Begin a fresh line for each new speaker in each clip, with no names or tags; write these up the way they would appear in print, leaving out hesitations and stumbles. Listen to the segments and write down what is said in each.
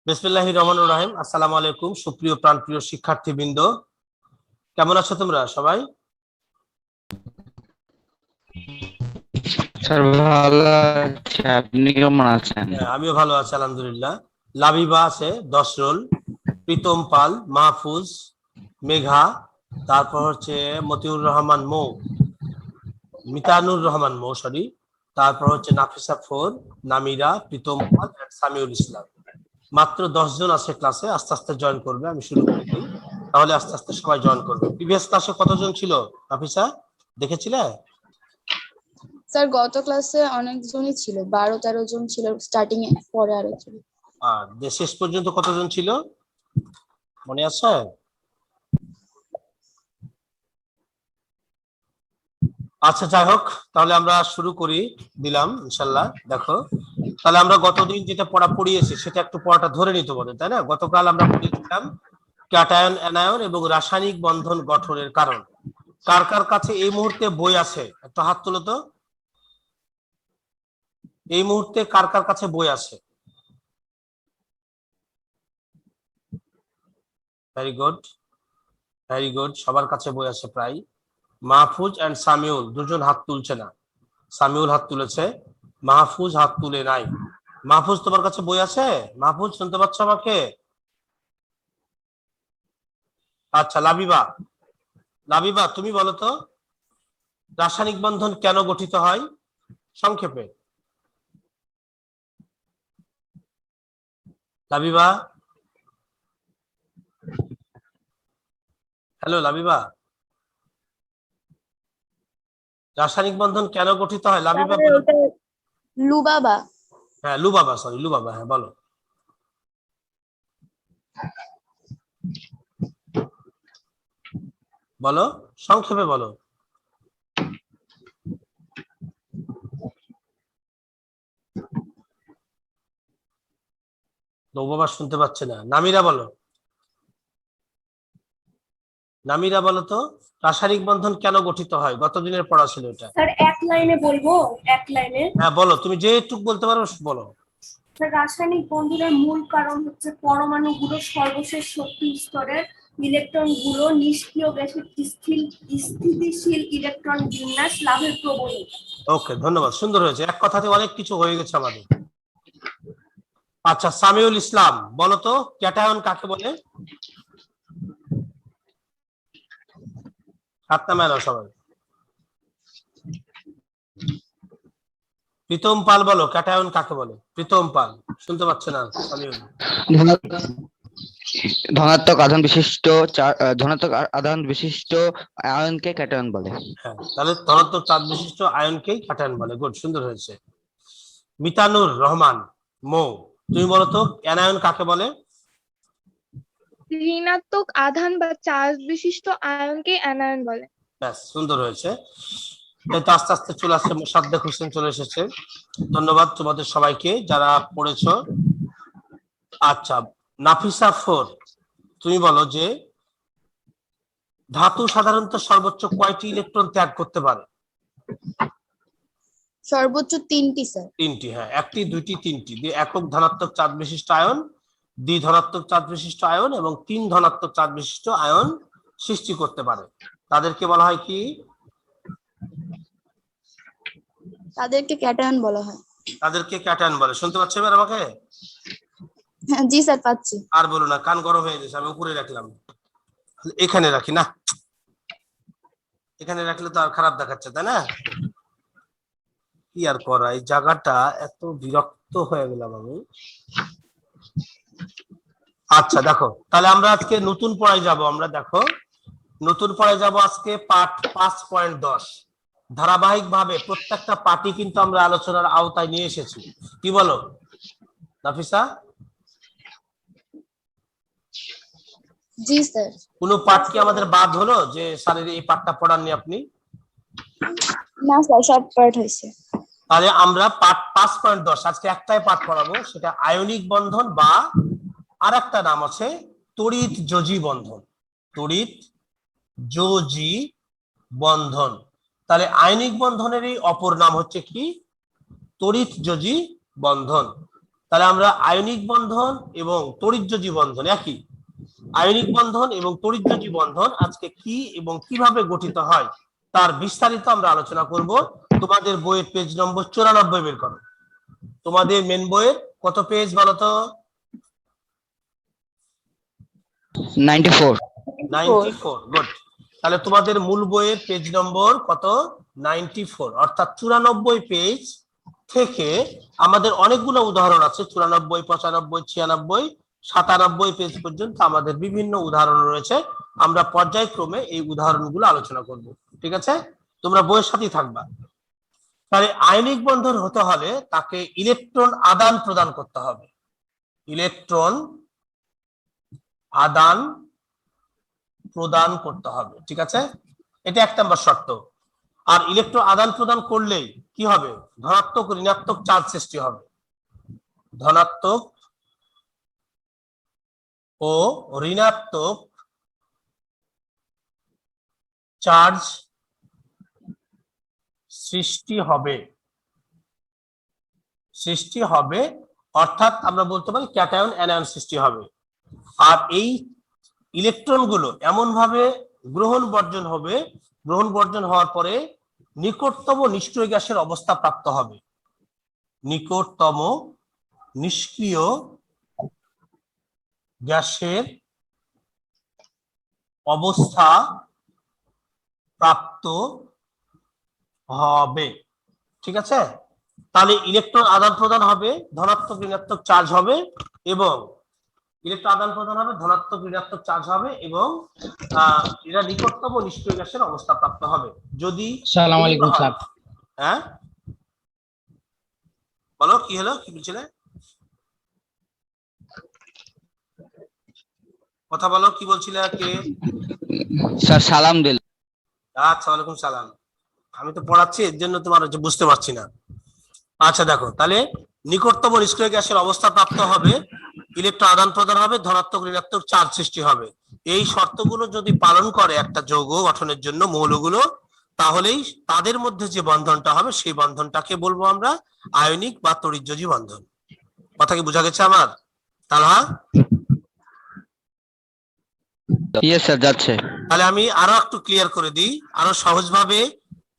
বিসমিল্লাহির রহমানির রহিম। আসসালামু আলাইকুম সুপ্রিয় প্রাণপ্রিয় শিক্ষার্থীবৃন্দ, কেমন আছো তোমরা সবাই?
স্যার ভালো আছি, আপনি কেমন আছেন?
আমিও ভালো আছি আলহামদুলিল্লাহ। লাবিবা আছে 10 রোল, প্রীতম পাল, মাহফুজ, মেঘা, তারপর হচ্ছে মতিউর রহমান মৌ, মিতানুর রহমান মৌ সরি, তারপর হচ্ছে নাফিসা ফোর, নামিরা, প্রীতম পাল, সামিউল ইসলাম। মাত্র 10 জন আছে ক্লাসে, আস্তে আস্তে জয়েন করবে। আমি শুরু করে দিই, তাহলে আস্তে আস্তে সবাই জয়েন করবে। প্রিভিয়াস ক্লাসে কতজন ছিল নাফিসা, দেখেছিলে?
স্যার গত ক্লাসে অনেকজনই ছিল, 12-13 জন ছিল স্টার্টিং এ, পরে আরো ছিল।
আর শেষ পর্যন্ত কতজন ছিল মনে আছে? আচ্ছা, যাই হোক, তাহলে আমরা শুরু করি দিলাম ইনশাল্লাহ। দেখো, তাহলে আমরা গতদিন যেটা পড়িয়েছি সেটা একটু পড়াটা ধরে নিতে বলে, তাই না? গতকাল আমরা পড়েছিলাম ক্যাটায়ন, অ্যানায়ন এবং রাসায়নিক বন্ধন গঠনের কারণ। কার কার কাছে এই মুহূর্তে বই আছে একটু হাত তুলো তো। এই মুহূর্তে কার কার কাছে বই আছে? ভেরি গুড, ভেরি গুড, সবার কাছে বই আছে প্রায়। মাহফুজ এন্ড সামিউল দুজন হাত তুলছে না। সামিউল হাত তুলেছে, মাহফুজ হাত তুলে নাই। মাহফুজ, তোমার কাছে বই আছে? মাহফুজ, শুনতে পাচ্ছ আমাকে? আচ্ছা, লাবিবা, লাবিবা তুমি বলো তো, রাসায়নিক বন্ধন কেন গঠিত হয় সংক্ষেপে? লাবিবা, হ্যালো লাবিবা, রাসায়নিক বন্ধন কেন গঠিত হয় লাবিবা বলো।
লুবাবা।
হ্যাঁ, লুবাবা, সরি লুবাবা, হ্যাঁ বলো। বলো, সংক্ষেপে বলো। লুবাবা শুনতে পাচ্ছে না। নামিরা বলো, নামিরা বলো তো, রাসায়নিক বন্ধন কেন গঠিত হয়? গত দিনের পড়া ছিল এটা।
স্যার এক লাইনে বলবো, এক লাইনে।
হ্যাঁ বলো, তুমি যেটুকু বলতে পারো বলো।
স্যার রাসায়নিক বন্ধনের মূল কারণ হচ্ছে পরমাণুগুলো সর্বশেষ শক্তি স্তরের ইলেকট্রনগুলো নিষ্ক্রিয় গ্যাসের স্থিতিশীল ইলেকট্রন বিন্যাস লাভের প্রবণতা।
ওকে, ধন্যবাদ, সুন্দর হয়েছে, এক কথাতে অনেক কিছু হয়ে গেছে আমাদের। আচ্ছা, সামিউল ইসলাম বলো তো, ক্যাটায়ন কাকে বলে? হাত নামায় না সবাই। প্রীতম পাল বলো, ক্যাটায়ন কাকে বলে? প্রীতম পাল শুনতে পাচ্ছে না সামিউল।
ধনাত্মক আধান বিশিষ্ট ধনাত্মক আধান বিশিষ্ট আয়নকে ক্যাটায়ন বলে।
হ্যাঁ, তাহলে ধনাত্মক চার্জ বিশিষ্ট আয়নকেই ক্যাটায়ন বলে। গুড, সুন্দর হয়েছে। মিতানুর রহমান মৌ, তুমি বলো তো, অ্যানায়ন কাকে বলে?
ঋণাত্মক আধান বা চার্জ বিশিষ্ট আয়নকে অ্যানায়ন বলে।
ব্যাস, সুন্দর হয়েছে। এই তো আস্তে আস্তে চলে আসছে, মোসাদ্দেক হোসেন চলে এসেছে। ধন্যবাদ তোমাদের সবাইকে যারা পড়েছো। আচ্ছা, নাফিসা ফোর, তুমি বলো যে ধাতু সাধারণত সর্বোচ্চ কয়টি ইলেকট্রন ত্যাগ করতে পারে?
সর্বোচ্চ 3টি স্যার।
3টি, হ্যাঁ, 1টি 2টি 3টি, একক ধনাত্মক চার্জ বিশিষ্ট আয়ন, দ্বি ধনাত্মক চার্জ বিশিষ্ট আয়ন এবং 3 ধনাত্মক চার্জ বিশিষ্ট আয়ন সৃষ্টি করতে পারে। তাদেরকে বলা হয় কি?
তাদেরকে ক্যাটায়ন বলা হয়।
তাদেরকে ক্যাটায়ন বলে। শুনতে পাচ্ছ এবার আমাকে?
হ্যাঁ জি স্যার, পাচ্ছি।
আর বলো না, কান গরম হয়ে গেছে, আমি উপরে রাখলাম, এখানে রাখি না, এখানে রাখলে তো আর খারাপ দেখাচ্ছে, তাই না? কি আর করা, এই জায়গাটা এত বিরক্ত হয়ে গেলাম আমি। আচ্ছা দেখো, তাহলে আমরা আজকে নতুন পড়ায় যাব। আমরা দেখো নতুন পড়ায় যাব আজকে পাঠ 5.10। ধারাবাহিক ভাবে প্রত্যেকটা পাঠই কিন্তু আমরা আলোচনার আওতায় নিয়ে এসেছি। কি বলো নাফিসা?
জি স্যার।
কোনো পাঠ কি আমাদের বাদ হলো যে স্যারের এই পাঠটা পড়াননি আপনি?
না স্যার, সব পার্ট হয়েছে।
তাহলে আমরা পাঠ 5.10 আজকে একটাই পাঠ পড়াবো, সেটা আয়নিক বন্ধন বা আর একটা নাম আছে তড়িৎ যোজী বন্ধন। তড়িৎ যোজী বন্ধন। তাহলে আয়নিক বন্ধনেরই অপর নাম হচ্ছে কি? তড়িৎ যোজী বন্ধন। তাহলে আমরা আয়নিক বন্ধন এবং তড়িৎযোজী বন্ধন একই, আয়নিক বন্ধন এবং তড়িৎযোজী বন্ধন আজকে কি এবং কিভাবে গঠিত হয় তার বিস্তারিত আমরা আলোচনা করব। তোমাদের বইয়ের পেজ নম্বর 94 বের করো। তোমাদের মেন বইয়ের কত পেজ বলো তো?
94।
94, গুড। তাহলে তোমাদের মূল বইয়ের পেজ নম্বর কত? 94, অর্থাৎ 94 পেজ থেকে আমাদের অনেকগুলো উদাহরণ আছে। 94, 95, 96, 97 পেজ পর্যন্ত আমাদের বিভিন্ন উদাহরণ রয়েছে। আমরা পর্যায়ক্রমে এই উদাহরণগুলো আলোচনা করব, ঠিক আছে? তোমরা বইয়ের সাথেই থাকবা। তাহলে আয়নিক বন্ধন হতে হলে তাকে ইলেকট্রন আদান প্রদান করতে হবে, ইলেকট্রন আদান প্রদান করতে হবে, ঠিক আছে? এটা 1 নম্বর শর্ত। আর ইলেকট্রন আদান প্রদান করলেই কি হবে? ধনাত্মক ঋণাত্মক চার্জ সৃষ্টি হবে, ধনাত্মক ও ঋণাত্মক চার্জ সৃষ্টি হবে, অর্থাৎ আমরা বলতে পারি ক্যাটায়ন অ্যানায়ন সৃষ্টি হবে। আর এই ইলেকট্রন গুলো এমন ভাবে গ্রহণ বর্জন হবে, গ্রহণ বর্জন হওয়ার পরে নিকটতম নিষ্ক্রিয় গ্যাসের অবস্থা প্রাপ্ত হবে, নিকটতম নিষ্ক্রিয় গ্যাসের অবস্থা প্রাপ্ত হবে, ঠিক আছে? তাহলে ইলেকট্রন আদান প্রদান হবে, ধনাত্মক ঋণাত্মক চার্জ হবে, এবং ইলেকট্রন আদান প্রদান হবে, ধনাত্মক ঋণাত্মক চার্জ হবে, এবং এরা নিকটতম নিষ্ক্রিয় গ্যাসের অবস্থা প্রাপ্ত হবে। যদি
আসসালামু আলাইকুম স্যার।
হ্যাঁ বলো, কি হলো, কি বলছিলে? কথা বলো, কি বলছিলে? কে?
স্যার সালাম দিল।
আচ্ছা, ওয়ালাইকুম সালাম। আমি তো পড়াচ্ছি, এর জন্য তোমার বুঝতে পারছি না। আচ্ছা দেখো, তাহলে নিকটতম নিষ্ক্রিয় গ্যাসের অবস্থা প্রাপ্ত হবে, ইলেকট্রন আদান প্রদান হবে, ধনাত্মক ঋণাত্মক চার্জ সৃষ্টি হবে। এই শর্তগুলো যদি পালন করে একটা যৌগ গঠনের জন্য মৌলগুলো, তাহলেই তাদের মধ্যে যে বন্ধনটা হবে সেই বন্ধনটাকে বলবো আমরা আয়নিক বা তড়িৎযোজী বন্ধন। কথা কি বোঝা গেছে আমার? তাহলে
ইয়েস স্যার, যাচ্ছে।
তাহলে আমি আরো একটু ক্লিয়ার করে দিই, আরো সহজভাবে।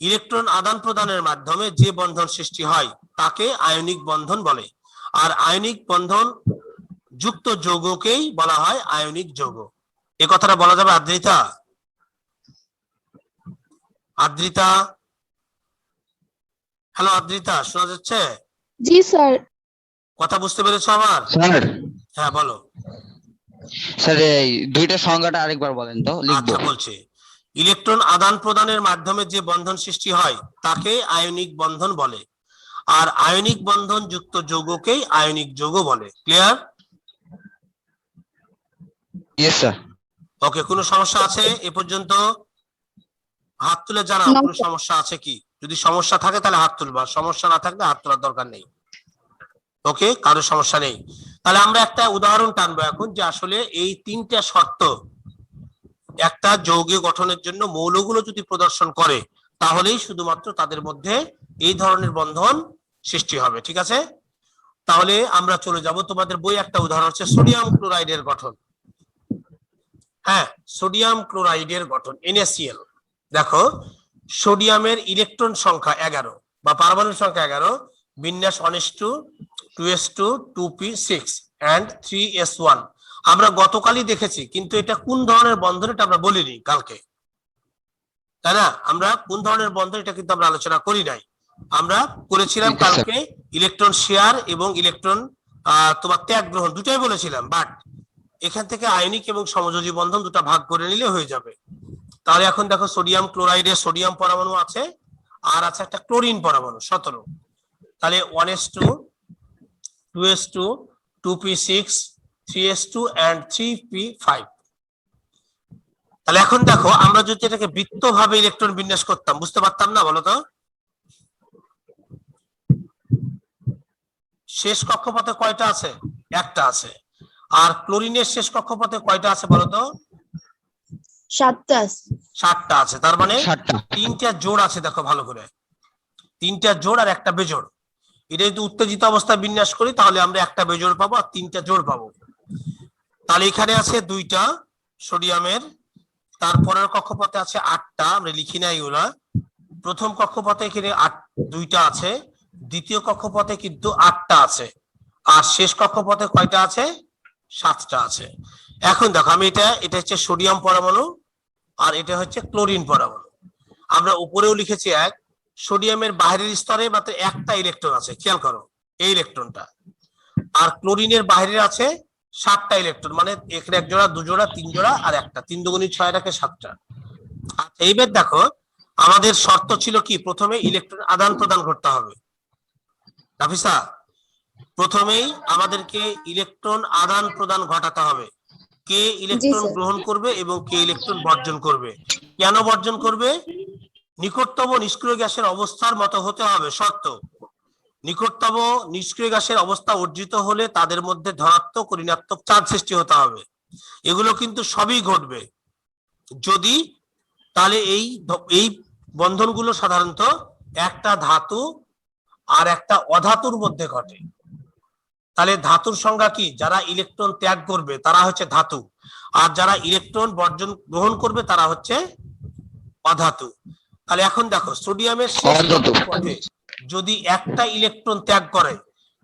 ইলেকট্রন আদান প্রদানের মাধ্যমে যে বন্ধন সৃষ্টি হয় তাকে আয়নিক বন্ধন বলে। আর আয়নিক বন্ধন যুক্ত যৌগকেই বলা হয় আয়নিক যৌগ। এ কথাটা বলা যাবে? আদ্রিতা, আদ্রিতা, হ্যালো আদ্রিতা, শোনা যাচ্ছে?
জি স্যার।
কথা বুঝতে পেরেছো আমার?
স্যার,
হ্যাঁ বলো।
স্যার এই দুইটা সংজ্ঞাটা আরেকবার বলেন তো, লিখবো।
আচ্ছা, বলছে ইলেকট্রন আদান প্রদানের মাধ্যমে যে বন্ধন সৃষ্টি হয় তাকে আয়নিক বন্ধন বলে, আর আয়নিক বন্ধন যুক্ত যৌগকেই আয়নিক যৌগ বলে। ক্লিয়ার?
Yes sir.
ওকে, কোনো সমস্যা আছে এ পর্যন্ত? হাত তুলে জানাও
না,
কোনো সমস্যা আছে কি। যদি সমস্যা থাকে তাহলে হাত তুলবা, সমস্যা না থাকলে হাত তোলার দরকার নেই। ওকে, কারো সমস্যা নেই। তাহলে আমরা একটা উদাহরণ টানবো এখন, যে আসলে এই 3টা শর্ত একটা যৌগ গঠনের জন্য মৌলগুলো যদি প্রদর্শন করে তাহলেই শুধুমাত্র তাদের মধ্যে এই ধরনের বন্ধন সৃষ্টি হবে, ঠিক আছে? তাহলে আমরা চলে যাব, তোমাদের বই একটা উদাহরণ হচ্ছে সোডিয়াম ক্লোরাইডের গঠন। হ্যাঁ, সোডিয়াম ক্লোরাইডের গঠন NaCl। দেখো, সোডিয়ামের ইলেকট্রন সংখ্যা 11 বা পারমাণবিক সংখ্যা 11, বিন্যাস 1s2, 2s2, 2p6 and 3s1। আমরা গতকালই দেখেছি, কিন্তু এটা কোন ধরনের বন্ধন এটা আমরা বলিনি কালকে, তাই না? আমরা কোন ধরনের বন্ধন এটা কিন্তু আমরা আলোচনা করি নাই। আমরা করেছিলাম কালকে ইলেকট্রন শেয়ার এবং ইলেকট্রন তোমার ত্যাগ গ্রহণ, দুটাই বলেছিলাম। বাট এখান থেকে আয়নিক এবং সমযোজী বন্ধন দুটা ভাগ করে নিলে হয়ে যাবে। তাহলে এখন দেখো, সোডিয়াম ক্লোরাইডে সোডিয়াম পরমাণু আছে, আর আছে একটা ক্লোরিন পরমাণু 17। তাহলে 1s2, 2s2, 2p6, 3s2 and 3p5। তাহলে এখন দেখো, আমরা যদি এটাকে বৃত্ত ভাবে ইলেকট্রন বিন্যাস করতাম বুঝতে পারতাম না? বলতো, শেষ কক্ষপথে কয়টা আছে? একটা আছে। আর ক্লোরিনের শেষ কক্ষপথে কয়টা আছে বলতো?
7টা আছে।
7টা আছে। তার মানে
7টা।
3টা জোড় আছে, দেখো ভালো করে, 3টা জোড় আর একটা বেজোড়। এটা যদি উত্তেজিত অবস্থায় বিন্যাস করি তাহলে আমরা একটা বেজোড় পাবো আর তিনটা জোড় পাবো। তাহলে এখানে আছে দুইটা সোডিয়ামের, তারপরের কক্ষপথে আছে 8টা, আমরা লিখি নাই এগুলা। প্রথম কক্ষপথে এখানে দুইটা আছে, দ্বিতীয় কক্ষপথে কিন্তু 8টা আছে, আর শেষ কক্ষপথে কয়টা আছে? 7টা আছে। এখন দেখো আমি এটা হচ্ছে সোডিয়াম পরমাণু আর এটা হচ্ছে ক্লোরিন পরমাণু। আমরা উপরেও লিখেছি এক, সোডিয়ামের বাইরের স্তরে মাত্র একটা ইলেকট্রন আছে, খেয়াল করো এই ইলেকট্রনটা, আর ক্লোরিনের বাইরে আছে 7টা ইলেকট্রন, মানে এখানে 1 জোড়া 2 জোড়া 3 জোড়া আর একটা, 3 দুগুণী 6 রাখে 7টা। আচ্ছা এইবার দেখো আমাদের শর্ত ছিল কি, প্রথমে ইলেকট্রন আদান প্রদান করতে হবে। নাফিসা, প্রথমেই আমাদেরকে ইলেকট্রন আদান প্রদান ঘটাতে হবে। কে ইলেকট্রন
স্যার।
গ্রহণ করবে এবং কে ইলেকট্রন বর্জন করবে। কেন বর্জন করবে? নিকটতম নিষ্ক্রিয় গ্যাসের অবস্থার মতো হতে হবে শর্ত। নিকটতম নিষ্ক্রিয় গ্যাসের অবস্থা অর্জিত হলে তাদের মধ্যে ধনাত্মক ও ঋণাত্মক চার্জ সৃষ্টি হতে হবে। এগুলো কিন্তু সবই ঘটবে যদি, তাহলে এই বন্ধনগুলো সাধারণত একটা ধাতু আর একটা অধাতুর মধ্যে ঘটে। তাহলে ধাতুর সংজ্ঞা কি? যারা ইলেকট্রন ত্যাগ করবে তারা হচ্ছে ধাতু, আর যারা ইলেকট্রন বর্জন গ্রহণ করবে তারা হচ্ছে অধাতু। তাহলে এখন দেখো সোডিয়ামের শেষ কক্ষপথে যদি একটা ইলেকট্রন ত্যাগ করে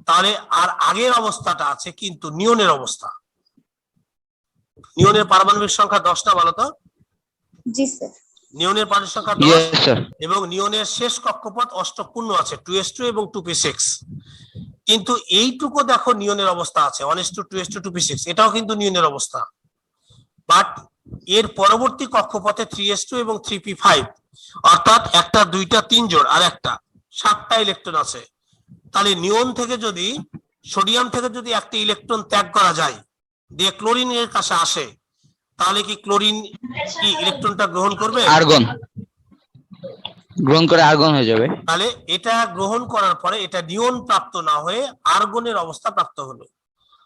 তাহলে আর আগের অবস্থাটা আছে কিন্তু নিয়নের অবস্থা। নিয়নের পারমাণবিক সংখ্যা 10টা, বলো তো?
জি স্যার।
নিয়নের পারমাণবিক সংখ্যা 10
ইয়েস স্যার।
এবং নিয়নের শেষ কক্ষপথ অষ্টকপূর্ণ আছে 2s2 এবং 2p6। কিন্তু এইটুকু দেখো নিয়নের অবস্থা আছে 1s2 2s2 2p6, এটাও কিন্তু নিয়নের অবস্থা। বাট এর পরবর্তী কক্ষপথে 3s2 এবং 3p5, অর্থাৎ একটা 2টা 3 জোড় আর একটা 7টা ইলেকট্রন আছে। তাহলে নিয়ন থেকে যদি, সোডিয়াম থেকে যদি একটা ইলেকট্রন ত্যাগ করা যায় দিয়ে ক্লোরিনের কাছে আসে, তাহলে কি ক্লোরিন কি ইলেকট্রনটা গ্রহণ করবে?
আর্গন গ্রহণ করে আর্গন হয়ে যাবে।
তাহলে এটা গ্রহণ করার পরে এটা নিয়ন প্রাপ্ত না হয়ে আর্গনের অবস্থা প্রাপ্ত হলো,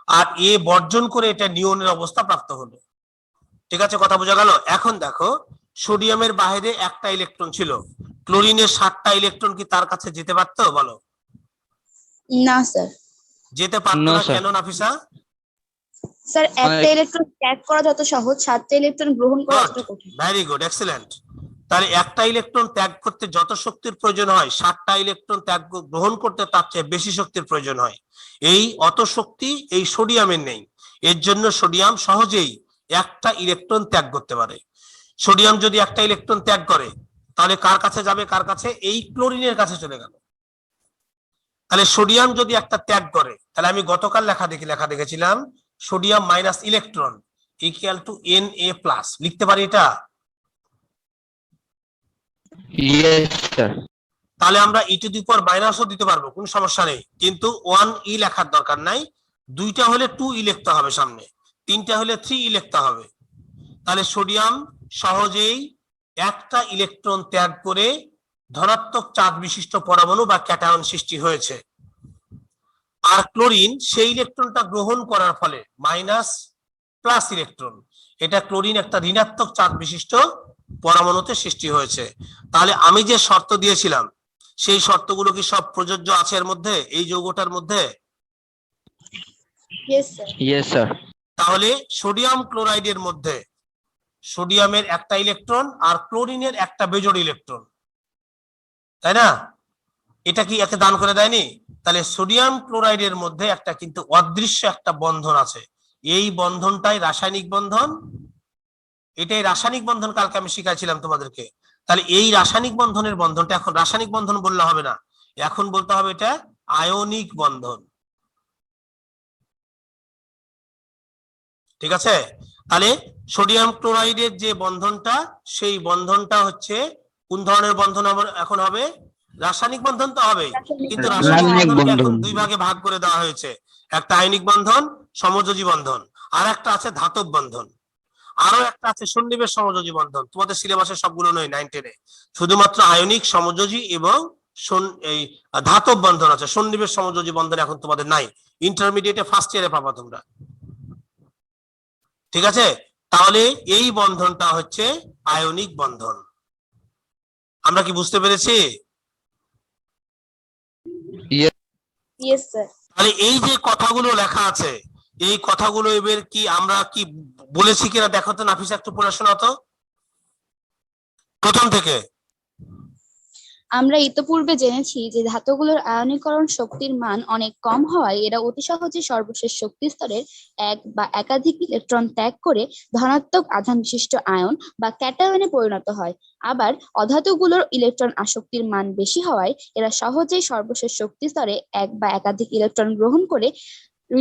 আর এ বর্জন করে এটা নিয়নের অবস্থা প্রাপ্ত হলো। ঠিক আছে, কথা বোঝা গেল? এখন দেখো সোডিয়ামের বাইরে একটা ইলেকট্রন ছিল, ক্লোরিনের 7টা ইলেকট্রন কি তার কাছে যেতে পারতো? বলো।
না স্যার।
যেতে পারতো
No,
না,
sir.
কেন নাফিসা?
স্যার একটা ইলেকট্রন ত্যাগ করা যত সহজ, 7টা ইলেকট্রন গ্রহণ করা তত কঠিন।
Very good, excellent. তাহলে একটা ইলেকট্রন ত্যাগ করতে যত শক্তির প্রয়োজন হয় 7টা ইলেকট্রন ত্যাগ গ্রহণ করতে তার চেয়ে বেশি শক্তির প্রয়োজন হয়। এই অত শক্তি এই সোডিয়ামের নেই, এর জন্য সোডিয়াম সহজেই একটা ইলেকট্রন ত্যাগ করতে পারে। সোডিয়াম যদি একটা ইলেকট্রন ত্যাগ করে তাহলে কার কাছে যাবে? কার কাছে? এই ক্লোরিনের কাছে চলে গেল। তাহলে সোডিয়াম যদি একটা ত্যাগ করে, তাহলে আমি গতকাল লেখা দেখেছিলাম sodium minus electron equal to Na+, লিখতে পারি এটা?
Yes sir.
তাহলে আমরা e⁻ দিতে পারবো, কোনো সমস্যা নেই, কিন্তু 1e লেখার দরকার নাই। 2টা হলে 2e লিখতে হবে সামনে, 3টা হলে 3e লিখতে হবে। তাহলে সোডিয়াম সহজেই একটা ইলেকট্রন ত্যাগ করে ধনাত্মক চার্জ বিশিষ্ট পরমাণু বা ক্যাটায়ন সৃষ্টি হয়েছে, আর ক্লোরিন সেই ইলেকট্রনটা গ্রহণ করার ফলে মাইনাস+ ইলেকট্রন, এটা ক্লোরিন একটা ঋণাত্মক চার্জ বিশিষ্ট পরমাণুতে সৃষ্টি হয়েছে। তাহলে আমি যে শর্ত দিয়েছিলাম সেই শর্তগুলো কি সব প্রযোজ্য আছে এর মধ্যে, এই যৌগটার মধ্যে?
Yes sir.
Yes sir.
তাহলে সোডিয়াম ক্লোরাইডের মধ্যে সোডিয়ামের একটা ইলেকট্রন আর ক্লোরিনের একটা বেজোড় ইলেকট্রন, তাই না? এটা কি একে দান করে দেয়নি? তাহলে সোডিয়াম ক্লোরাইডের মধ্যে একটা কিন্তু অদৃশ্য একটা বন্ধন আছে, এই বন্ধনটাই রাসায়নিক বন্ধন। এটাই রাসায়নিক বন্ধন, কালকে আমি শিখাইছিলাম তোমাদেরকে। তাহলে এই রাসায়নিক বন্ধনের বন্ধনটা এখন রাসায়নিক বন্ধন বললে হবে না, এখন বলতে হবে এটা আয়নিক বন্ধন। ঠিক আছে? তাহলে সোডিয়াম ক্লোরাইডের যে বন্ধনটা, সেই বন্ধনটা হচ্ছে কোন ধরনের বন্ধন এখন হবে? রাসায়নিক বন্ধন তো হবে, কিন্তু রাসায়নিক বন্ধন এখন 2 ভাগে ভাগ করে দেওয়া হয়েছে, একটা আয়নিক বন্ধন, সমযোজী বন্ধন, আর একটা আছে ধাতব বন্ধন, আরো একটা আছে সন্নিবেশ সমযোজী বন্ধন। তোমাদের সিলেবাসে সবগুলো নয়, 9 10-এ শুধুমাত্র আয়নিক, সমযোজী এবং এই ধাতব বন্ধন আছে। সন্নিবেশ সমযোজী বন্ধন এখন তোমাদের নাই, ইন্টারমিডিয়েটে ফার্স্ট ইয়ারে পাবা তোমরা। ঠিক আছে? তাহলে এই বন্ধনটা হচ্ছে আয়নিক বন্ধন। আমরা কি বুঝতে পেরেছি?
Yes sir.
তাহলে এই যে কথাগুলো লেখা আছে, এই কথাগুলো এবার কি আমরা কি বলেছি কিনা দেখো তো নাফিসা, একটু পড়াশোনা তো প্রথম থেকে।
আমরা ইতোপূর্বে জেনেছি যে ধাতুগুলোর আয়নীকরণ শক্তির মান অনেক কম হওয়ায় এরা অতি সহজে সর্বশেষ শক্তি স্তরের এক বা একাধিক ইলেকট্রন ত্যাগ করে ধনাত্মক আধান বিশিষ্ট আয়ন বা ক্যাটায়নে পরিণত হয়। আবার অধাতুগুলোর ইলেকট্রন আসক্তির মান বেশি হওয়ায় এরা সহজেই সর্বশেষ শক্তি স্তরে এক বা একাধিক ইলেকট্রন গ্রহণ করে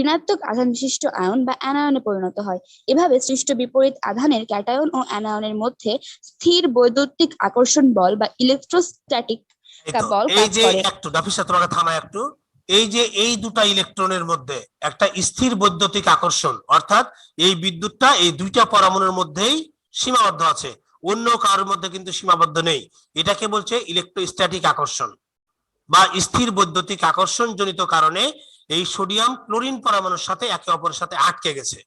ঋণাত্মক আধান বিশিষ্ট আয়ন বা অ্যানায়নে পরিণত হয়। এভাবে সৃষ্ট বিপরীত আধানের ক্যাটায়ন ও অ্যানায়নের মধ্যে স্থির বৈদ্যুতিক আকর্ষণ বল বা ইলেকট্রোস্ট্যাটিক
এই তো,
বল
এই
কাজ
যে
করে।
একটু নাফিসা তোমাকে থামায় একটু, এই যে এই দুটা ইলেকট্রনের মধ্যে একটা স্থির বৈদ্যুতিক আকর্ষণ, অর্থাৎ এই বিদ্যুৎটা এই দুইটা পরমাণুর মধ্যেই সীমাবদ্ধ আছে, অন্য কারোর মধ্যে কিন্তু সীমাবদ্ধ নেই। এটাকে বলছে ইলেকট্রোস্ট্যাটিক আকর্ষণ বা স্থির বৈদ্যুতিক আকর্ষণ জনিত কারণে এই সোডিয়াম ক্লোরিন পরমাণুর সাথে একে অপরের সাথে আটকে গেছে।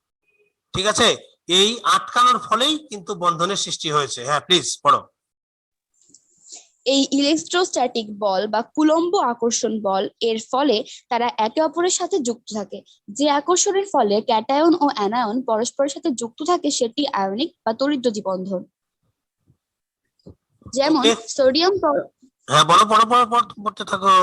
ঠিক আছে, এই আটকানোর ফলেই কিন্তু বন্ধনের সৃষ্টি হয়েছে। হ্যাঁ প্লিজ পড়ো।
এই ইলেকট্রোস্ট্যাটিক বল বা কুলম্ব আকর্ষণ বল এর ফলে তারা একে অপরের সাথে যুক্ত থাকে। যে আকর্ষণের ফলে ক্যাটায়ন ও অ্যানায়ন পরস্পরের সাথে যুক্ত থাকে সেটি আয়নিক বা তড়িৎদ্বন্দ্বী বন্ধন। যেমন
ওকে,
সোডিয়াম
হ্যাঁ বলো, পড়ো পড়ো পড়তে থাকো।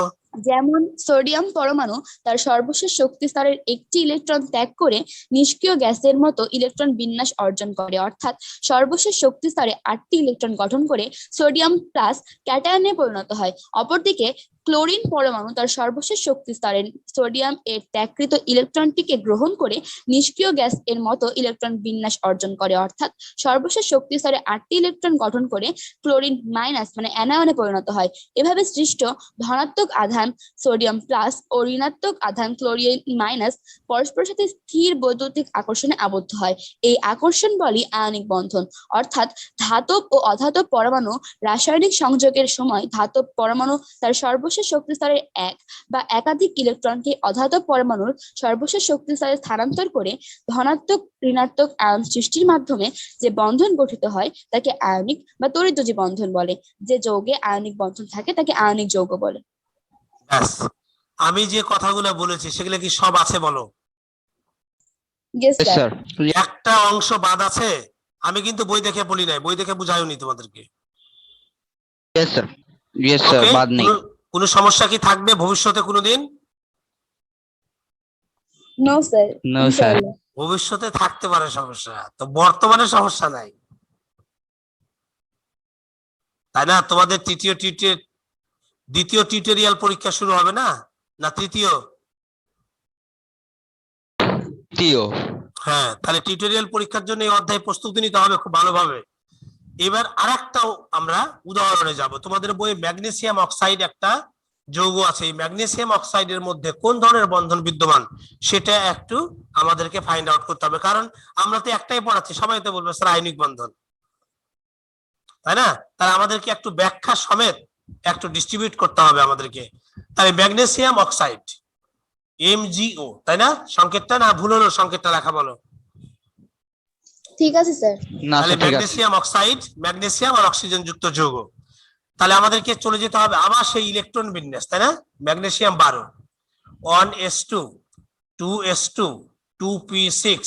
যেমন সোডিয়াম পরমাণু তার সর্বশেষ শক্তি স্তরের একটি ইলেকট্রন ত্যাগ করে নিষ্ক্রিয় গ্যাসের মতো ইলেকট্রন বিন্যাস অর্জন করে, অর্থাৎ সর্বশেষ শক্তি স্তরে 8টি ইলেকট্রন গঠন করে সোডিয়াম প্লাস ক্যাটায়নে পরিণত হয়। অপরদিকে ক্লোরিন পরমাণু তার সর্বশেষ শক্তি স্তরে সোডিয়াম এর ত্যাগকৃত ইলেকট্রনটিকে গ্রহণ করে নিষ্ক্রিয় গ্যাস এর মতো ইলেকট্রন বিন্যাস অর্জন করে, অর্থাৎ সর্বশেষ শক্তি স্তরে 8টি ইলেকট্রন গঠন করে ক্লোরিন মাইনাস মানে অ্যানায়নে পরিণত হয়। এভাবে সৃষ্ট ধনাত্মক আধান সোডিয়াম প্লাস ও ঋণাত্মক আধান ক্লোরিন মাইনাস পরস্পরের সাথে স্থির বৈদ্যুতিক আকর্ষণে আবদ্ধ হয়। এই আকর্ষণ বলই আয়নিক বন্ধন, অর্থাৎ ধাতব ও অধাতব পরমাণু রাসায়নিক সংযোগের সময় ধাতব পরমাণু তার সর্বশেষ শক্তি স্তরের এক বা একাধিক ইলেকট্রনকে অধাতব পরমাণুর সর্বশেষ শক্তি স্তরে স্থানান্তর করে ধনাত্মক ঋণাত্মক আয়ন সৃষ্টির মাধ্যমে যে বন্ধন গঠিত হয় তাকে আয়নিক বা তড়িৎদ্বন্দ্বী বন্ধন বলে। যে যৌগে আয়নিক বন্ধন থাকে তাকে আয়নিক যৌগ বলে।
ব্যাস, আমি যে কথাগুলো বলেছি সেগুলো কি সব আছে বলো?
Yes
Yes,
sir.
sir.
একটা অংশ বাদ আছে, আমি কিন্তু বই দেখে বলি নাই, বই দেখে বুঝাইনি তোমাদেরকে।
Yes, sir. Yes, sir.
ওকে,
বাদ নেই।
কোনো সমস্যা কি থাকবে ভবিষ্যতে কোনোদিন?
No sir.
No, sir.
ভবিষ্যতে থাকতে পারে সমস্যা, তো বর্তমানে সমস্যা নাই, তাই না? তোমাদের দ্বিতীয় টিউটোরিয়াল পরীক্ষা শুরু হবে না, না তৃতীয়?
Tio.
হ্যাঁ, তাহলে টিউটোরিয়াল পরীক্ষার জন্য এই অধ্যায় প্রস্তুতি নিতে হবে খুব ভালোভাবে। এবার আরেকটা আমরা উদাহরণে যাব। তোমাদের বইয়ে ম্যাগনেসিয়াম অক্সাইড একটা যৌগ আছে, এই ম্যাগনেসিয়াম অক্সাইডের মধ্যে কোন ধরনের বন্ধন বিদ্যমান সেটা একটু আমাদেরকে ফাইন্ড আউট করতে হবে, কারণ আমরা তো একটাই পড়াচ্ছি, সবাই তো বলবে স্যার আয়নিক বন্ধন, তাই না? তাহলে আমাদেরকে একটু ব্যাখ্যা সমেত একটু ডিস্ট্রিবিউট করতে হবে আমাদেরকে। তাহলে ম্যাগনেসিয়াম অক্সাইড MgO, তাই না? সংকেতটা না ভুল হলো, সংকেতটা লেখা বলো।
ঠিক আছে স্যার।
না
তাহলে
স্যার ঠিক আছে।
ম্যাগনেসিয়াম অক্সাইড, ম্যাগনেসিয়াম আর অক্সিজেন যুক্ত যৌগ। তাহলে আমাদেরকে চলে যেতে হবে আবার সেই ইলেকট্রন বিন্যাস, তাই না? Magnesium 12 1s2 2s2 2p6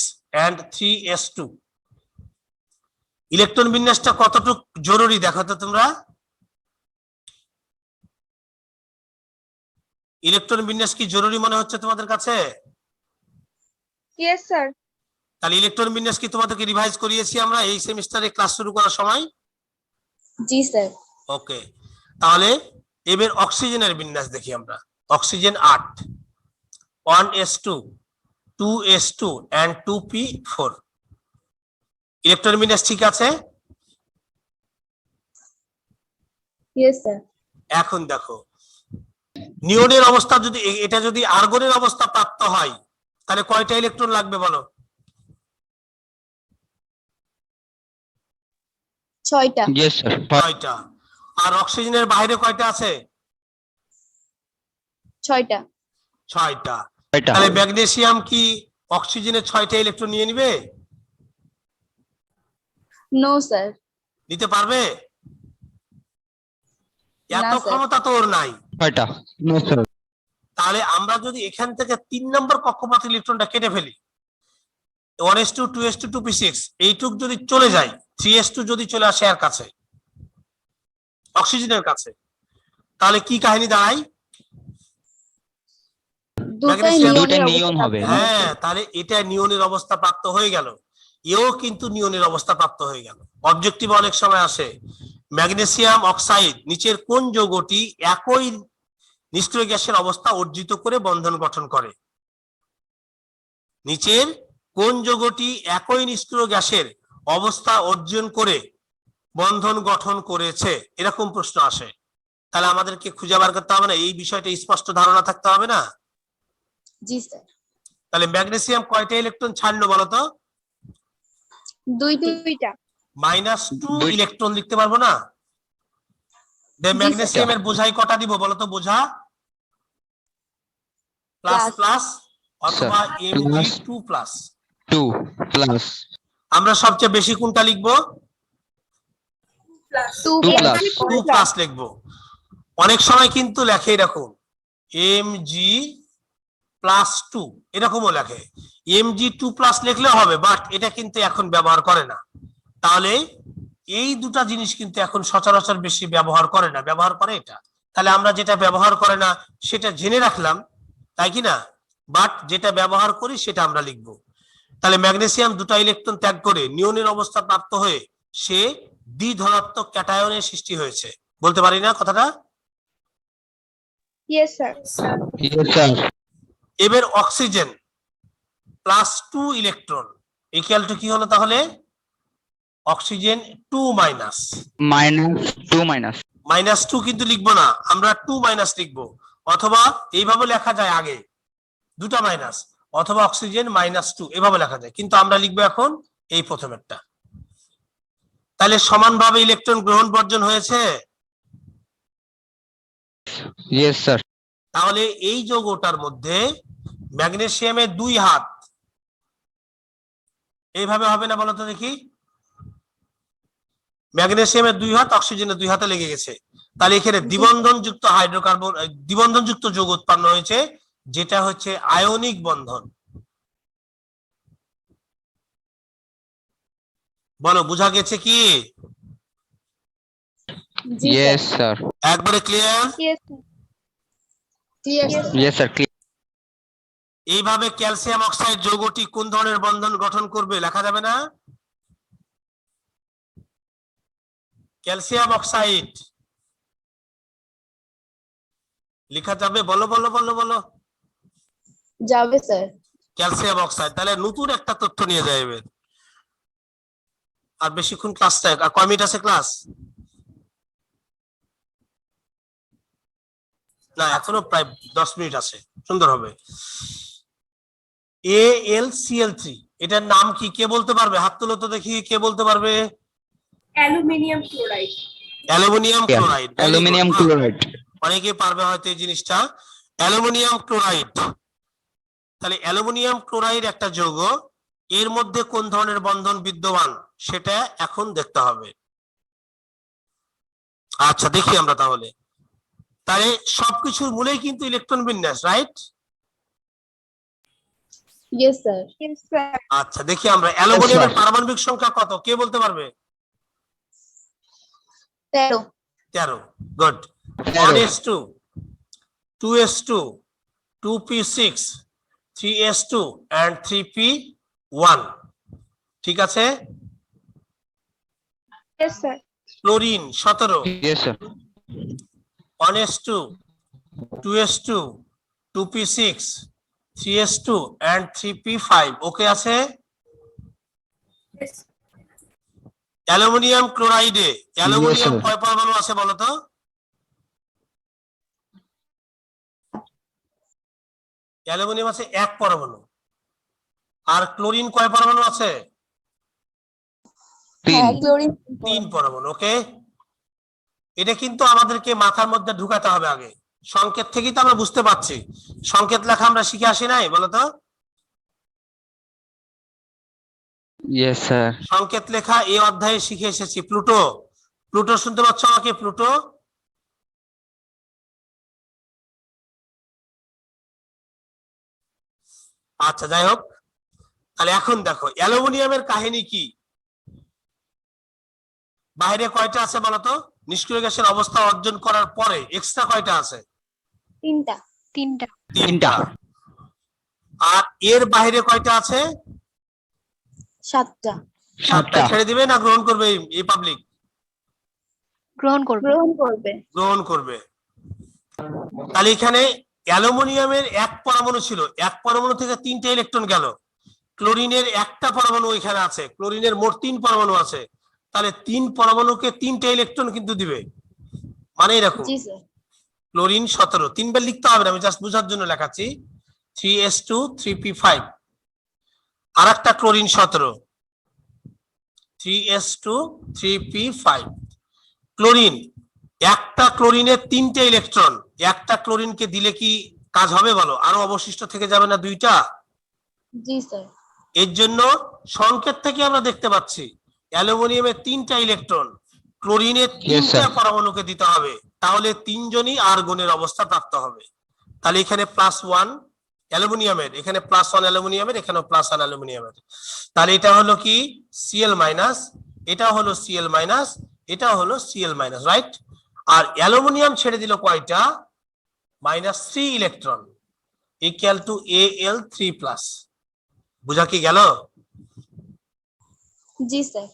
and 3s2। Electron বিন্যাসটা কতটুক জরুরি দেখো তো তোমরা। ইলেকট্রন বিন্যাস কি জরুরি মনে হচ্ছে তোমাদের কাছে?
Yes sir.
তাহলে ইলেকট্রন বিন্যাস কি তোমাদেরকে রিভাইজ করিয়েছি আমরা এই সেমিস্টারে ক্লাস শুরু করার সময়?
জি স্যার।
ওকে, তাহলে এবার অক্সিজেনের বিন্যাস দেখি আমরা। Oxygen 8 1s2 2s2 and 2p4। Electron বিন্যাস ঠিক আছে?
Yes sir.
এখন দেখো নিওনের অবস্থা যদি এটা যদি আর্গনের অবস্থা প্রাপ্ত হয় তাহলে কয়টা ইলেকট্রন লাগবে বলো?
6টা।
Yes, sir.
6টা। আর অক্সিজেনের বাইরে কয়টা আছে?
6টা।
6টা।
এটা
তাহলে ম্যাগনেসিয়াম কি অক্সিজেনের 6টা ইলেকট্রন নিয়ে নিবে?
No sir.
নিতে পারবে?
না
এত
স্যার।
ক্ষমতা তো ওর নাই।
এটা No, sir.
তাহলে আমরা যদি এখান থেকে 3 নম্বর কক্ষপথ ইলেকট্রনটা কেটে ফেলি 1s2 2s2 2p6 এইটুক যদি চলে যায় 3s2 যদি চলে আসে এর কাছে অক্সিজেনের কাছে তাহলে কি কাহিনী দাঁড়ায়
দুইটা নিয়ন হবে।
হ্যাঁ তাহলে এটা নিয়নের অবস্থা প্রাপ্ত হয়ে গেল এও কিন্তু নিয়নের অবস্থা প্রাপ্ত হয়ে গেল অবজেক্টিভ অনেক সময় আসে ম্যাগনেসিয়াম অক্সাইড নিচের কোন যৌগটি একই নিষ্ক্রিয় গ্যাসের অবস্থা অর্জিত করে বন্ধন গঠন করে নিচের কোন যৌগটি একই নিষ্ক্রিয় গ্যাসের অবস্থা অর্জন করে বন্ধন গঠন করেছে এরকম প্রশ্ন আসে তাহলে আমাদেরকে খুঁজে বার করতে হবে না এই বিষয়টা স্পষ্ট ধারণা থাকতে হবে না
জি স্যার
তাহলে ম্যাগনেসিয়াম কয়টা ইলেকট্রন ছাড়লো বলতো
দুইটা
-2 ইলেকট্রন লিখতে পারবো না ম্যাগনেসিয়ামের বোঝাই কটা দিব বলতো বোঝা প্লাস প্লাস অথবা Mg2 প্লাস
2 প্লাস
আমরা সবচেয়ে বেশি কোনটা লিখবো
2 প্লাস
2 প্লাস লিখবো অনেক সময় কিন্তু লেখে এরকম Mg+2 এরকমও লেখে Mg2 প্লাস লিখলে হবে বাট এটা কিন্তু এখন ব্যবহার করে না তাহলে এই দুটা জিনিস কিন্তু এখন সচরাচর বেশি ব্যবহার করে না ব্যবহার করে এটা তাহলে আমরা যেটা ব্যবহার করে না সেটা জেনে রাখলাম তাই কি না বাট যেটা ব্যবহার করি সেটা আমরা লিখব তাহলে ম্যাগনেসিয়াম দুটো ইলেকট্রন ত্যাগ করে নিয়নের অবস্থা প্রাপ্ত হয়ে সে দ্বিধনাত্মক ক্যাটায়নের সৃষ্টি হয়েছে বলতে পারি না কথাটা
ইয়েস স্যার
ইয়েস স্যার
এবার অক্সিজেন +2 ইলেকট্রন ইকুয়াল টু কি হলো তাহলে অক্সিজেন 2 মাইনাস -2 কিন্তু লিখবো না আমরা 2 মাইনাস লিখবো অথবা এইভাবে লেখা যায় আগে দুটা মাইনাস অথবা অক্সিজেন -2 এভাবে লেখা যায় কিন্তু আমরা লিখবো এখন এই প্রথমেরটা তাহলে সমানভাবে ইলেকট্রন গ্রহণ বর্জন হয়েছে
ইয়েস স্যার
তাহলে এই যৌগটার মধ্যে ম্যাগনেসিয়ামের 2 হাত এইভাবে হবে না বলতো দেখি ম্যাগনেসিয়ামের 2 হাত অক্সিজেনের 2 হাতে লেগে গেছে তাহলে এখানে দ্বিবন্ধনযুক্ত হাইড্রোকার্বন দ্বিবন্ধনযুক্ত যৌগ উৎপন্ন হয়েছে যেটা হচ্ছে আয়নিক বন্ধন বলো বোঝা গেছে কি
ইয়েস স্যার
একবারে ক্লিয়ার
ইয়েস স্যার
এইভাবে ক্যালসিয়াম অক্সাইড যৌগটি কোন ধরনের বন্ধন গঠন করবে লেখা যাবে না ক্যালসিয়াম অক্সাইড লেখা যাবে বলো বলো বলো বলো
যাবে স্যার
ক্যালসিয়াম অক্সাইড তাহলে নতুন একটা তথ্য নিয়ে যাবে আর বেশিক্ষণ ক্লাসটা আর কয় মিনিট আছে ক্লাস না এখনো প্রায় 10 মিনিট আছে সুন্দর হবে AlCl3 এটার নাম কি কে বলতে পারবে হাত তুলো তো দেখি কে বলতে পারবে
অ্যালুমিনিয়াম ক্লোরাইড
অ্যালুমিনিয়াম ক্লোরাইড
অনেকে পারবে হয়তো এই জিনিসটা অ্যালুমিনিয়াম ক্লোরাইড তাহলে অ্যালুমিনিয়াম ক্লোরাইড একটা যৌগ এর মধ্যে কোন ধরনের বন্ধন বিদ্যমান সেটা এখন দেখতে হবে আচ্ছা দেখি আমরা তাহলে সবকিছুর মূলেই কিন্তু ইলেকট্রন বিন্যাস রাইট
ইয়েস স্যার
আচ্ছা দেখি আমরা অ্যালুমিনিয়ামের পারমাণবিক সংখ্যা কত কে বলতে পারবে 13 good 1s2 2s2 2p6 3s2 and 3p1 ঠিক আছে
yes sir
chlorine 17
yes sir
1s2 2s2 2p6 3s2 and 3p5 ওকে আছে অ্যালুমিনিয়াম ক্লোরাইডে অ্যালুমিনিয়াম কয় পরমাণু আছে বলো তো অ্যালুমিনিয়াম আছে 1 পরমাণু আর ক্লোরিন কয় পরমাণু আছে 3 পরমাণু ওকে এটা কিন্তু আমাদেরকে মাথার মধ্যে ঢুকাতে হবে আগে সংকেত থেকেই তো আমরা বুঝতে পারছি সংকেত লেখা আমরা শিখে আসি নাই বলো তো
ইয়েস স্যার
সংকেত লেখা এই অধ্যায়ে শিখে এসেছি প্লুটো শুনতে পাচ্ছ আমাকে প্লুটো আচ্ছা যাই হোক, তাহলে এখন দেখো অ্যালুমিনিয়ামের কাহিনী কি, বাইরে কয়টা আছে বলতো? নিষ্ক্রিয় গ্যাসের অবস্থা অর্জন করার পরে এক্সট্রা কয়টা আছে?
তিনটা।
তিনটা। আর এর বাইরে কয়টা আছে?
সাতটা।
সাতটা। ছেড়ে দিবে না গ্রহণ করবে এই পাবলিক?
গ্রহণ করবে।
গ্রহণ করবে। তাহলে এখানে অ্যালুমিনিয়ামের এক পরমাণু ছিল, এক পরমাণু থেকে তিনটা ইলেকট্রন গেল। ক্লোরিনের একটা পরমাণু এখানে আছে, ক্লোরিনের মোট 3 পরমাণু আছে, তাহলে 3 পরমাণুকে 3টা ইলেকট্রন কিন্তু দিবে, মানে এরকম।
জি স্যার।
ক্লোরিন 17, 3বার লিখতে হবে না, আমি জাস্ট বোঝার জন্য লেখাচ্ছি। 3s2 3p5। আর একটা ক্লোরিন 17, 3s2 3p5। ক্লোরিন, একটা ক্লোরিনের 3টে ইলেকট্রন, একটা ক্লোরিনকে দিলে কি কাজ হবে বলো? আরো অবশিষ্ট থেকে যাবে না 2টা?
জি স্যার।
এর জন্য সংকেত থেকে আমরা দেখতে পাচ্ছি অ্যালুমিনিয়ামের 3টা ইলেকট্রন ক্লোরিনের 3টা পরমাণুকে দিতে হবে, তাহলে 3জনই আর্গনের অবস্থা প্রাপ্ত হবে। তাহলে এখানে +1 অ্যালুমিনিয়ামের, এখানে +1 অ্যালুমিনিয়ামের, এখানেও +1 অ্যালুমিনিয়ামের। তাহলে এটা হলো কি Cl-, এটা হলো Cl-, এটা হলো Cl-, রাইট? আর অ্যালুমিনিয়াম ছেড়ে দিল কয়টা? -3 ইলেকট্রন, ইকুয়াল টু Al3+। বুঝা কি গেল?
জি স্যার।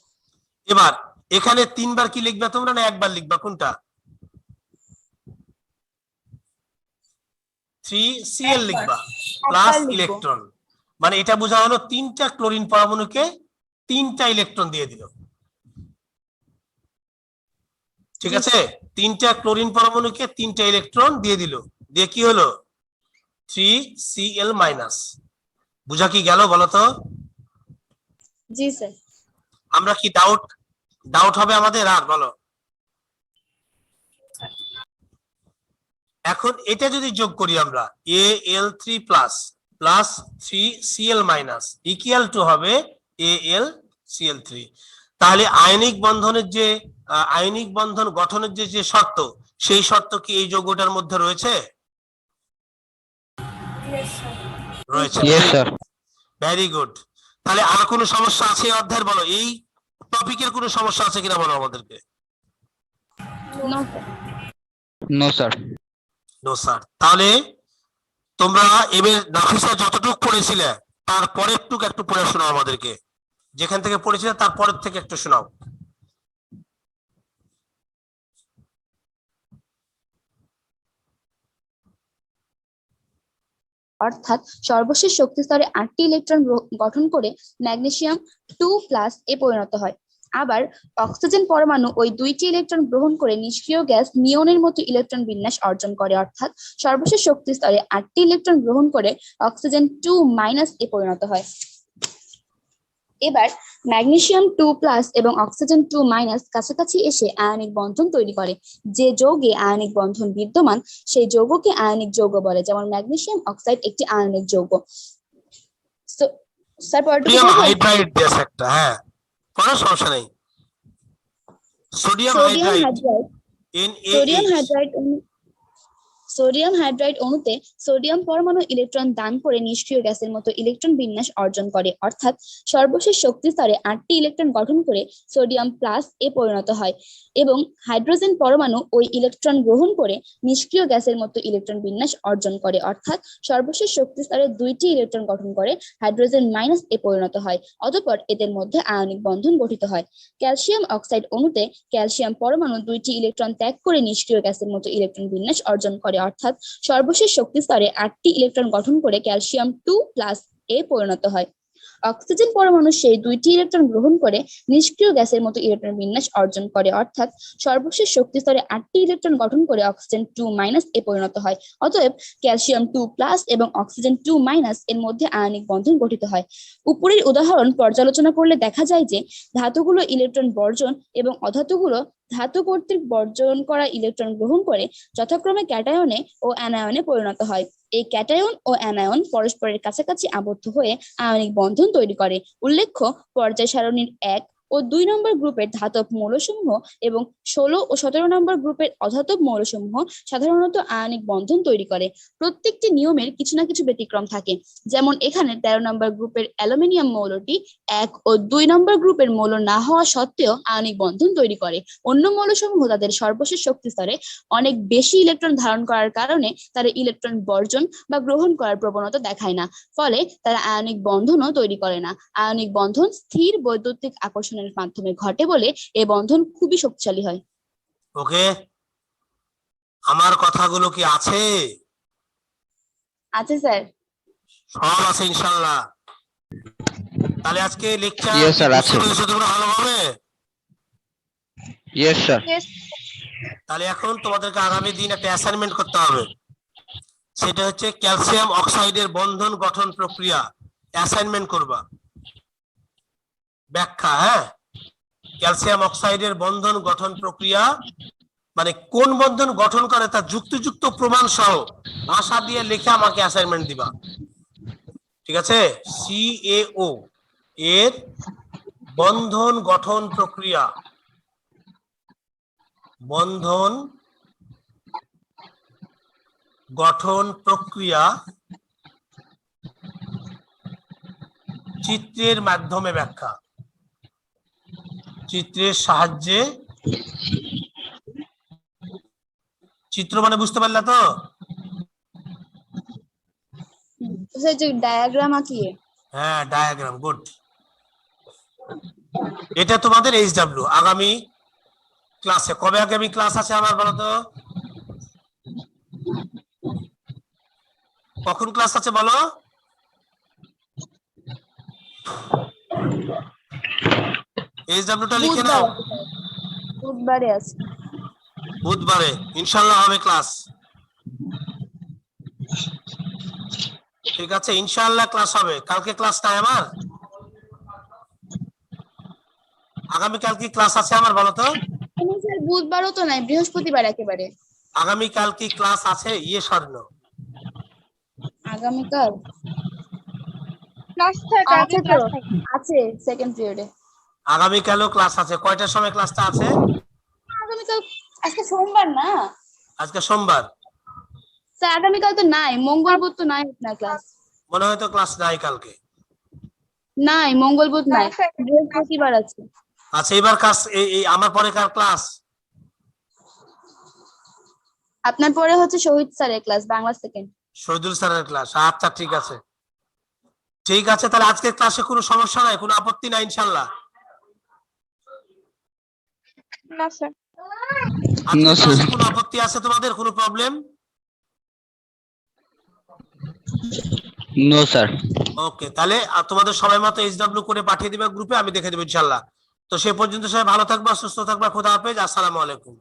এবার এখানে 3বার কি লিখবে তোমরা, না একবার লিখবা, কোনটা? 3Cl লিখবা, প্লাস ইলেকট্রন, মানে এটা বোঝা হলো 3টা ক্লোরিন পরমাণুকে 3টা ইলেকট্রন দিয়ে দিল। ঠিক আছে, 3টা ক্লোরিন পরমাণুকে 3টা ইলেকট্রন দিয়ে দিল, দিয়ে কি হলো? 3Cl-। বুঝা কি গেল বলো তো?
জি স্যার।
আমরা কি ডাউট হবে আমাদের আর বলো? এখন এটা যদি যোগ করি আমরা, Al3+ plus 3Cl- equal to হবে AlCl3। তাহলে আয়নিক বন্ধনের যে আয়নিক বন্ধন গঠনের যে শর্ত, সেই শর্ত কি এই যৌগটার মধ্যে রয়েছে? রয়েছে। Very good. তাহলে আর কোনো সমস্যা আছে এই অধ্যায়ের বলো? এই টপিকের কোনো সমস্যা আছে কিনা বলো আমাদেরকে?
No sir.
No sir. তাহলে তোমরা এবার নাফিসা যতটুকু পড়েছিলে তার পরের টুকু একটু পড়ে শোনাও আমাদেরকে, যেখান থেকে পড়েছিলে তার পরের থেকে একটু শোনাও।
অর্থাৎ সর্বশেষ শক্তি স্তরে 8টি ইলেকট্রন গঠন করে ম্যাগনেসিয়াম 2+ এ পরিণত হয়। আবার অক্সিজেন পরমাণু ওই 2টি ইলেকট্রন গ্রহণ করে নিষ্ক্রিয় গ্যাস নিয়নের মতো ইলেকট্রন বিন্যাস অর্জন করে। অর্থাৎ সর্বশেষ শক্তি স্তরে 8টি ইলেকট্রন গ্রহণ করে অক্সিজেন 2- এ পরিণত হয়। এবার ম্যাগনেসিয়াম 2+ এবং অক্সিজেন 2- কাছাকাছি এসে আয়নিক বন্ধন তৈরি করে। যে যৌগে আয়নিক বন্ধন বিদ্যমান সেই যৌগকে আয়নিক যৌগ বলে, যেমন ম্যাগনেসিয়াম অক্সাইড একটি আয়নিক যৌগ। স্যার
সোডিয়াম হাইড্রাইড দেশ একটা, হ্যাঁ কোনো সমস্যা নেই। সোডিয়াম
হাইড্রাইড অণুতে সোডিয়াম পরমাণু ইলেকট্রন দান করে নিষ্ক্রিয় গ্যাসের মতো ইলেকট্রন বিন্যাস অর্জন করে। অর্থাৎ সর্বশেষ শক্তি স্তরে 8টি ইলেকট্রন গঠন করে সোডিয়াম + এ পরিণত হয় এবং হাইড্রোজেন পরমাণু ওই ইলেকট্রন গ্রহণ করে নিষ্ক্রিয় গ্যাসের মতো ইলেকট্রন বিন্যাস অর্জন করে। অর্থাৎ সর্বশেষ শক্তি স্তরে 2টি ইলেকট্রন গঠন করে হাইড্রোজেন- এ পরিণত হয়, অতঃপর এদের মধ্যে আয়নিক বন্ধন গঠিত হয়। ক্যালসিয়াম অক্সাইড অণুতে ক্যালসিয়াম পরমাণু 2টি ইলেকট্রন ত্যাগ করে নিষ্ক্রিয় গ্যাসের মতো ইলেকট্রন বিন্যাস অর্জন করে। অর্থাৎ সর্বশেষ শক্তি স্তরে 8টি ইলেকট্রন গঠন করে ক্যালসিয়াম 2+ এ পরিণত হয়। অক্সিজেন পরমাণু সেই 2টি ইলেকট্রন গ্রহণ করে নিষ্ক্রিয় গ্যাসের মতো ইলেকট্রন বিন্যাস অর্জন করে। অর্থাৎ সর্বশেষ শক্তি স্তরে 8টি ইলেকট্রন গঠন করে অক্সিজেন 2- এ পরিণত হয়, অতএব ক্যালসিয়াম 2+ এবং অক্সিজেন 2- এর মধ্যে আয়নিক বন্ধন গঠিত হয়। উপরের উদাহরণ পর্যালোচনা করলে দেখা যায় যে ধাতুগুলো ইলেকট্রন বর্জন এবং অধাতুগুলো ধাতু কর্তৃক বর্জন করা ইলেকট্রন গ্রহণ করে যথাক্রমে ক্যাটায়নে ও অ্যানায়নে পরিণত হয়। এই ক্যাটায়ন ও অ্যানায়ন পরস্পরের কাছাকাছি আবদ্ধ হয়ে আয়নিক বন্ধন তৈরি করে। উল্লেখ্য, পর্যায় সারণীর 1, ও 2 নম্বর গ্রুপের ধাতব মৌলসমূহ এবং 16 ও 17 নম্বর গ্রুপের অধাতব মৌলসমূহ সাধারণত আয়নিক বন্ধন তৈরি করে। প্রত্যেকটি নিয়মের কিছু না কিছু ব্যতিক্রম থাকে, যেমন এখানে 13 নম্বর গ্রুপের অ্যালুমিনিয়াম মৌলটি 1 ও 2 নম্বর গ্রুপের মৌল না হওয়া সত্ত্বেও আয়নিক বন্ধন তৈরি করে। অন্য মৌলসমূহ তাদের সর্বশেষ শক্তি স্তরে অনেক বেশি ইলেকট্রন ধারণ করার কারণে তারা ইলেকট্রন বর্জন বা গ্রহণ করার প্রবণতা দেখায় না, ফলে তারা আয়নিক বন্ধনও তৈরি করে না। আয়নিক বন্ধন স্থির বৈদ্যুতিক আকর্ষণের মাধ্যমে ঘটে বলে এই বন্ধন খুবই শক্তিশালী হয়।
ওকে, আমার কথাগুলো কি আছে?
আছে স্যার।
সব আছে ইনশাআল্লাহ। তাহলে আজকে লেকচার
Yes, sir, আছে।
তোমরা ভালোভাবে?
Yes sir.
তাহলে এখন তোমাদেরকে আগামী দিন একটা অ্যাসাইনমেন্ট করতে হবে, সেটা হচ্ছে ক্যালসিয়াম অক্সাইডের বন্ধন গঠন প্রক্রিয়া। অ্যাসাইনমেন্ট করবা, ব্যাখ্যা। হ্যাঁ, ক্যালসিয়াম অক্সাইডের বন্ধন গঠন প্রক্রিয়া মানে কোন বন্ধন গঠন করে তা যুক্তিযুক্ত প্রমাণ সহ ভাষা দিয়ে লিখে আমাকে অ্যাসাইনমেন্ট দিবা, ঠিক আছে? CaO এর বন্ধন গঠন প্রক্রিয়া, বন্ধন গঠন প্রক্রিয়া চিত্রের মাধ্যমে ব্যাখ্যা, চিত্রের সাহায্যে। চিত্র মানে বুঝতে পারলা তো?
স্যার যে ডায়াগ্রাম আঁকিয়ে।
হ্যাঁ, ডায়াগ্রাম, গুড। এটা তোমাদের HW আগামী ক্লাসে। কবে আগামী ক্লাস আছে আমার বলো তো? কখন ক্লাস আছে বলো? HWটা লিখে নাও।
বুধবারে আছে।
বুধবারে ইনশাআল্লাহ হবে ক্লাস, ঠিক আছে? ইনশাআল্লাহ ক্লাস হবে। কালকে ক্লাস নাই আমার? আগামীকাল কি ক্লাস আছে আমার বলো তো?
স্যার বুধবারও তো নাই, বৃহস্পতিবার একেবারে।
আগামীকাল কি ক্লাস আছে? স্বর্ণ
আগামীকাল
ক্লাস থাকে, আগে
আছে তো,
ক্লাস থাকে।
আছে সেকেন্ড পিরিয়ডে।
আগামীকালও ক্লাস আছে। কয়টার সময় ক্লাসটা আছে?
আগামীকাল, আজকে সোমবার না
আজকে সোমবার।
স্যার, আগামীকাল তো নাই, মঙ্গল বুধ তো নাই আপনার ক্লাস।
মনে হয় তো ক্লাস নাই কালকে।
নাই, মঙ্গল বুধ নাই,
না, স্যার।
বৃহস্পতিবার আছে।
আচ্ছা, এবার ক্লাস এই আমার পরে কার ক্লাস?
আপনার পরে হচ্ছে শহীদ স্যারের ক্লাস, বাংলা সেকেন্ড।
শহীদুল স্যারের ক্লাস। আচ্ছা, ঠিক আছে, ঠিক আছে। তাহলে আজকের ক্লাসে কোনো সমস্যা নাই, কোনো আপত্তি নাই ইনশাআল্লাহ?
না স্যার।
আজকের
sir.
ক্লাসে কোনো আপত্তি আছে তোমাদের? কোনো প্রবলেম?
No sir.
ওকে, তাহলে তোমাদের সময় মতো HW করে পাঠিয়ে দিবে গ্রুপে, আমি দেখে দেবো ইনশাআল্লাহ। তো সে পর্যন্ত সবাই ভালো থাকবা, সুস্থ থাকবা। খোদা হাফেজ, আসসালামু আলাইকুম।